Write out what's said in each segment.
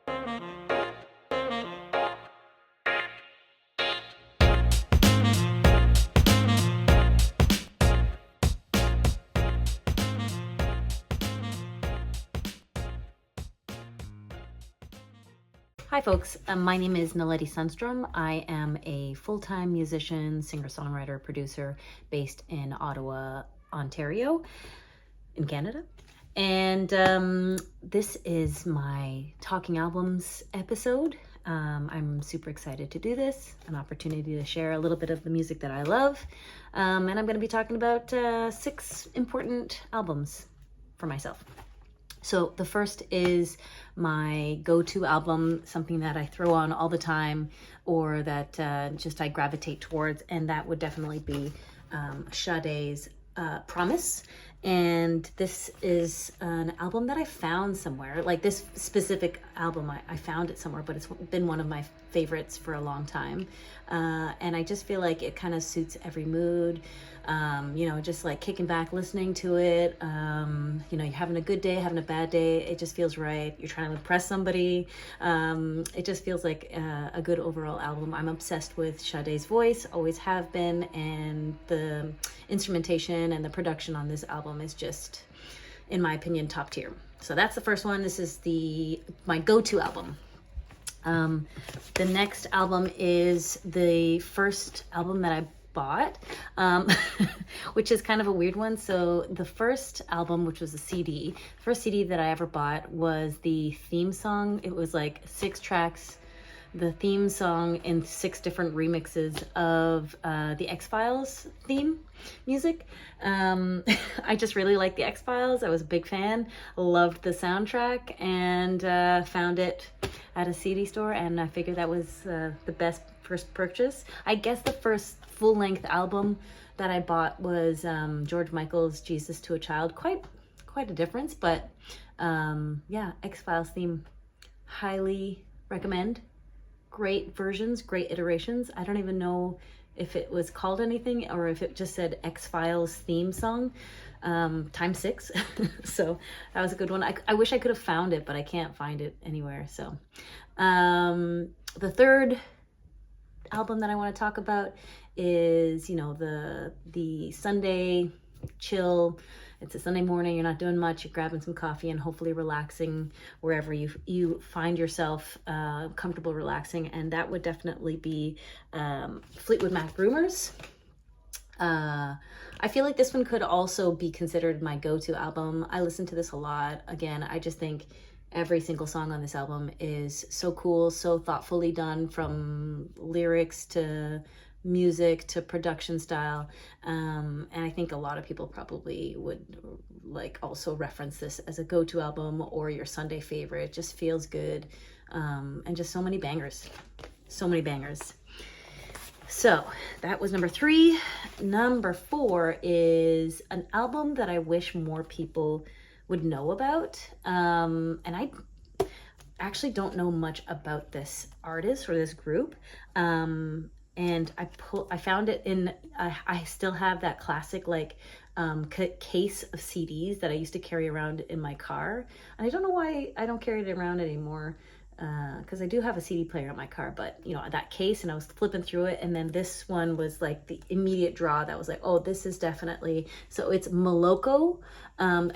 Hi folks, my name is Naledi Sunstrum. I am a full-time musician, singer-songwriter, producer based in Ottawa, Ontario, in Canada. And this is my Talking Albums episode. I'm super excited to do this, an opportunity to share a little bit of the music that I love. And I'm going to be talking about 6 important albums for myself. So the first is my go-to album, something that I throw on all the time or that just I gravitate towards, and that would definitely be Sade's Promise. And this is an album that I found somewhere. Like this specific album, I found it somewhere, but it's been one of my favorites for a long time. And I just feel like it kind of suits every mood. You know, just like kicking back, listening to it. You know, you're having a good day, having a bad day. It just feels right. You're trying to impress somebody. It just feels like a good overall album. I'm obsessed with Sade's voice, always have been, and the instrumentation and the production on this album is just, in my opinion, top tier. So that's the first one. This is my go-to album. The next album is the first album that I bought, which is kind of a weird one. So the first album, which was a CD, first CD that I ever bought was the theme song. It was like 6 tracks, the theme song in 6 different remixes of the X-Files theme music. I just really like the X-Files. I was a big fan, loved the soundtrack, and found it at a CD store, and I figured that was the best first purchase. I guess the first full-length album that I bought was George Michael's Jesus to a Child. Quite a difference, but yeah, X-Files theme, highly recommend. Great versions, great iterations. I don't even know if it was called anything or if it just said X-Files theme song times 6. So that was a good one. I wish I could have found it, but I can't find it anywhere. So the third album that I want to talk about is, you know, the Sunday chill. It's a Sunday morning, you're not doing much, you're grabbing some coffee and hopefully relaxing wherever you find yourself comfortable relaxing, and that would definitely be Fleetwood Mac Rumors. I feel like this one could also be considered my go-to album. I listen to this a lot. Again, I just think every single song on this album is so cool, so thoughtfully done, from lyrics to music to production style, and I think a lot of people probably would like also reference this as a go-to album or your Sunday favorite. It just feels good, and just so many bangers. So that was number 3. Number 4 is an album that I wish more people would know about, and I actually don't know much about this artist or this group. And I found it in, I still have that classic like case of CDs that I used to carry around in my car. And I don't know why I don't carry it around anymore, because I do have a CD player in my car, but you know, that case, and I was flipping through it, and then this one was like the immediate draw that was like, oh, this is definitely, so it's Moloko. I'm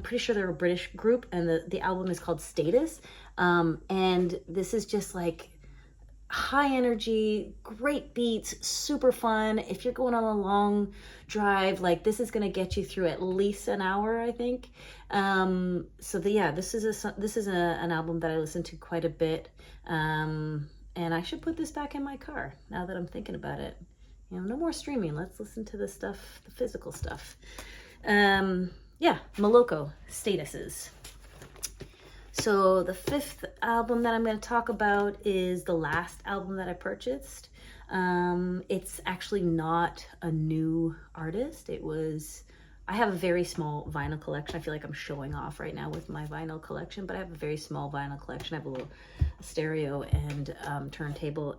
pretty sure they're a British group, and the album is called Status. And this is just like high energy, great beats, super fun. If you're going on a long drive, like this is going to get you through at least an hour, I think. This is an album that I listen to quite a bit. And I should put this back in my car now that I'm thinking about it. You know, no more streaming. Let's listen to the stuff, the physical stuff. Moloko, Statuses. So the 5th album that I'm going to talk about is the last album that I purchased. It's actually not a new artist. I have a very small vinyl collection. I feel like I'm showing off right now with my vinyl collection, but I have a very small vinyl collection. I have a little stereo and turntable,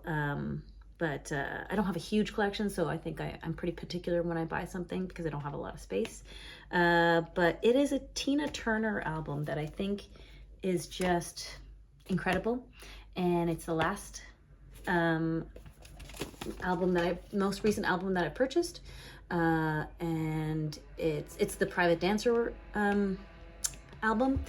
but I don't have a huge collection, so I think I'm pretty particular when I buy something because I don't have a lot of space. But it is a Tina Turner album that I think is just incredible. And it's the last most recent album that I purchased. And it's the Private Dancer album.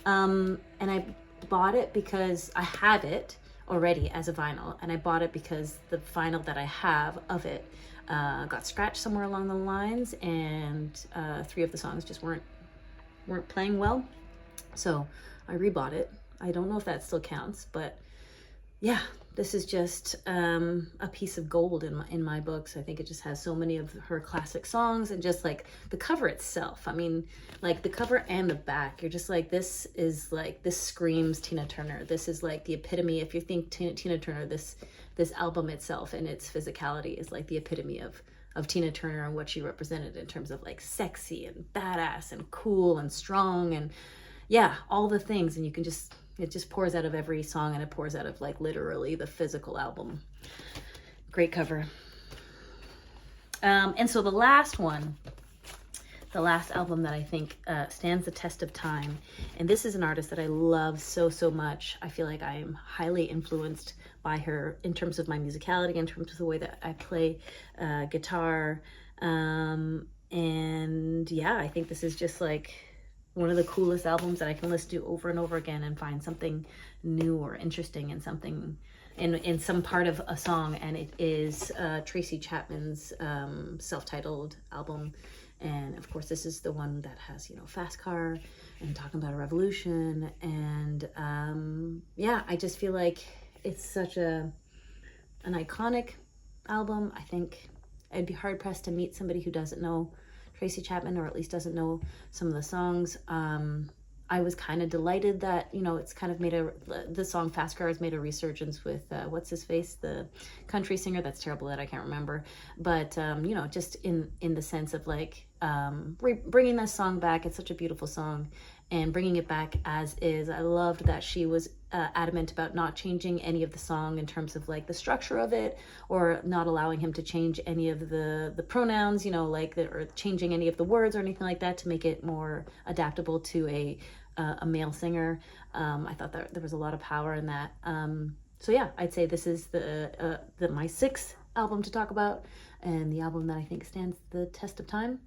And I bought it because I have it already as a vinyl, and I bought it because the vinyl that I have of it got scratched somewhere along the lines, and 3 of the songs just weren't playing well, so I rebought it. I don't know if that still counts, but yeah, this is just a piece of gold in my books. I think it just has so many of her classic songs, and just like the cover itself. I mean, like the cover and the back, you're just like, this screams Tina Turner. This is like the epitome. If you think Tina Turner, this album itself and its physicality is like the epitome of Tina Turner and what she represented in terms of like sexy and badass and cool and strong, and yeah, all the things. And you can just, it just pours out of every song, and it pours out of like literally the physical album. Great cover. And so the last album that I think stands the test of time, and this is an artist that I love so much. I feel like I am highly influenced by her in terms of my musicality, in terms of the way that I play guitar. And yeah, I think this is just like one of the coolest albums that I can listen to over and over again and find something new or interesting in something, in some part of a song. And it is Tracy Chapman's self-titled album. And of course, this is the one that has, Fast Car and Talking About a Revolution. And yeah, I just feel like it's such an iconic album. I think I'd be hard pressed to meet somebody who doesn't know Tracy Chapman, or at least doesn't know some of the songs. I was kind of delighted that, it's kind of the song Fast Car has made a resurgence with, what's his face, the country singer. That's terrible that I can't remember. But, just in the sense of like, bringing this song back. It's such a beautiful song, and bringing it back as is. I loved that she was adamant about not changing any of the song in terms of like the structure of it, or not allowing him to change any of the pronouns, or changing any of the words or anything like that to make it more adaptable to a male singer. I thought that there was a lot of power in that. So yeah, I'd say this is my 6th album to talk about, and the album that I think stands the test of time.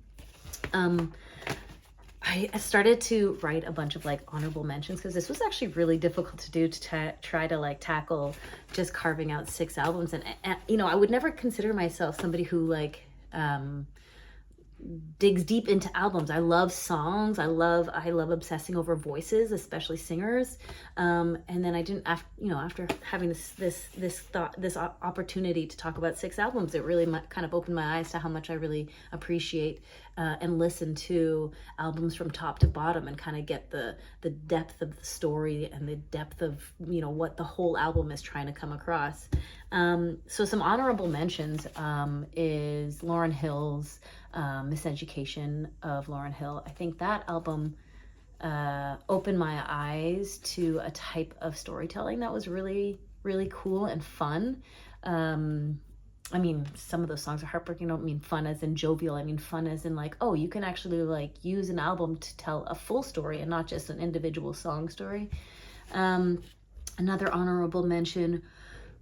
I started to write a bunch of like honorable mentions, because this was actually really difficult to do, to try to like tackle just carving out 6 albums. And I would never consider myself somebody who like digs deep into albums. I love songs. I love obsessing over voices, especially singers. And then I didn't, after having this opportunity to talk about 6 albums, it really kind of opened my eyes to how much I really appreciate and listen to albums from top to bottom, and kind of get the depth of the story and the depth of, what the whole album is trying to come across. So some honorable mentions is Lauryn Hill's Miseducation of Lauryn Hill. I think that album opened my eyes to a type of storytelling that was really, really cool and fun. I mean, some of those songs are heartbreaking. I don't mean fun as in jovial. I mean fun as in like, oh, you can actually like use an album to tell a full story and not just an individual song story. Another honorable mention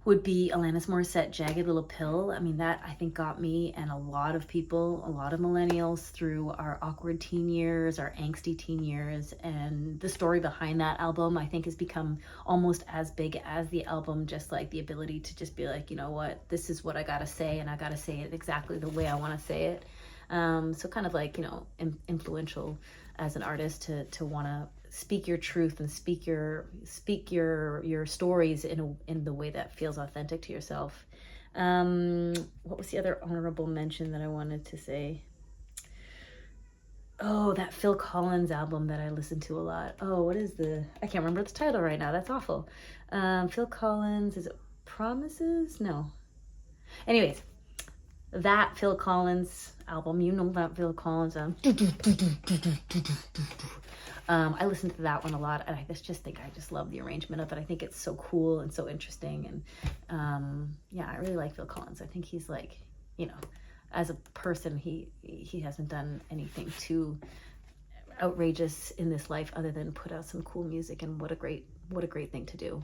would be Alanis Morissette, Jagged Little Pill. I mean, that I think got me and a lot of people, a lot of millennials, through our awkward teen years, our angsty teen years. And the story behind that album, I think, has become almost as big as the album, just like the ability to just be like, you know what, this is what I gotta say, and I gotta say it exactly the way I wanna say it. So kind of like, influential as an artist to wanna speak your truth and speak your stories in the way that feels authentic to yourself. What was the other honorable mention that I wanted to say? Oh, that Phil Collins album that I listened to a lot. Oh, I can't remember the title right now. That's awful. Phil Collins, is it Promises? No. Anyways, that Phil Collins album, that Phil Collins I listened to that one a lot, and I just love the arrangement of it. I think it's so cool and so interesting, and yeah, I really like Phil Collins. I think he's like, as a person, he hasn't done anything too outrageous in this life other than put out some cool music, and what a great what a great thing to do.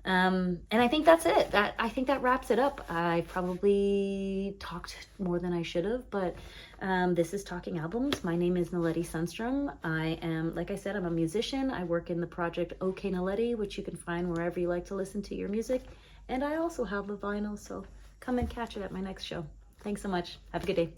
And I think that's it. I think that wraps it up. I probably talked more than I should have, but this is Talking Albums. My name is Naledi Sunstrum. I am, like I said, I'm a musician. I work in the project OK Naledi, which you can find wherever you like to listen to your music. And I also have a vinyl, so come and catch it at my next show. Thanks so much. Have a good day.